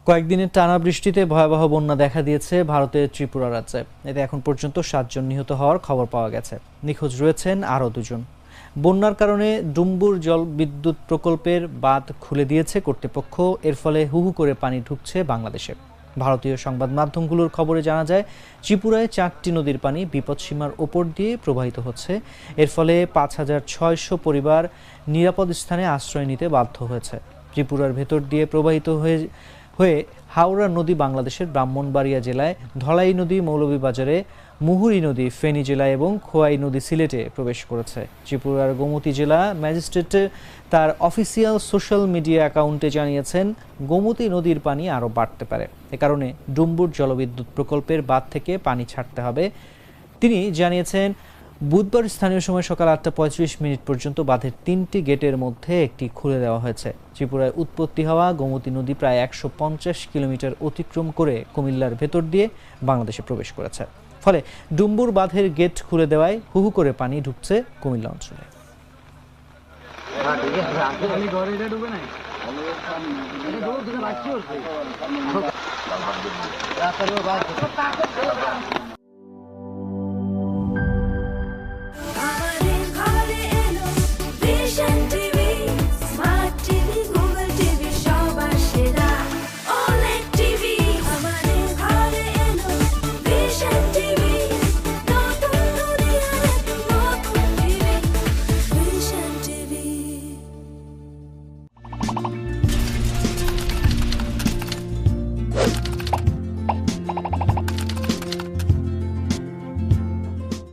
কয়েকদিনের টানা বৃষ্টিতে ভয়াবহ বন্যা দেখা দিয়েছে ভারতের ত্রিপুরা রাজ্যে। এতে এখন পর্যন্ত 7 জন নিহত হওয়ার খবর পাওয়া গেছে। নিখোঁজ রয়েছেন আরও 2 জন। বন্যার কারণে ডুম্বুর জল বিদ্যুৎ প্রকল্পের বাঁধ খুলে দিয়েছে কর্তৃপক্ষ। এর ফলে হুহু করে পানি ঢুকছে বাংলাদেশে। ভারতীয় সংবাদ মাধ্যমগুলোর খবরে জানা যায়, ত্রিপুরায় 4টি নদীর পানি বিপদসীমার ওপর দিয়ে প্রবাহিত হচ্ছে। এর ফলে 5,600 পরিবার নিরাপদ স্থানে আশ্রয় নিতে বাধ্য হয়েছে। ত্রিপুরার ভেতর দিয়ে প্রবাহিত হয়ে হাওড়া নদী বাংলাদেশের ব্রাহ্মণবাড়িয়া জেলায়, ধলাই নদী মৌলভীবাজারে, মুহুরী নদী ফেনী জেলায় এবং খোয়াই নদী সিলেটে প্রবেশ করেছে। ত্রিপুরার গোমতী জেলা ম্যাজিস্ট্রেট তার অফিসিয়াল সোশ্যাল মিডিয়া অ্যাকাউন্টে জানিয়েছেন, গোমতী নদীর পানি আরও বাড়তে পারে। এ কারণে ডুম্বুর জলবিদ্যুৎ প্রকল্পের বাঁধ থেকে পানি ছাড়তে হবে। তিনি জানিয়েছেন, বুধবার স্থানীয় সময় সকাল 8:35 পর্যন্ত বাঁধের 3টি গেটের মধ্যে একটি খুলে দেওয়া হয়েছে। ত্রিপুরায় উৎপত্তি হওয়া গোমতী নদী প্রায় 150 কিলোমিটার অতিক্রম করে কুমিল্লার ভেতর দিয়ে বাংলাদেশে প্রবেশ করেছে। ফলে ডুম্বুর বাঁধের গেট খুলে দেওয়ায় হুহু করে পানি ঢুকছে কুমিল্লা অঞ্চলে।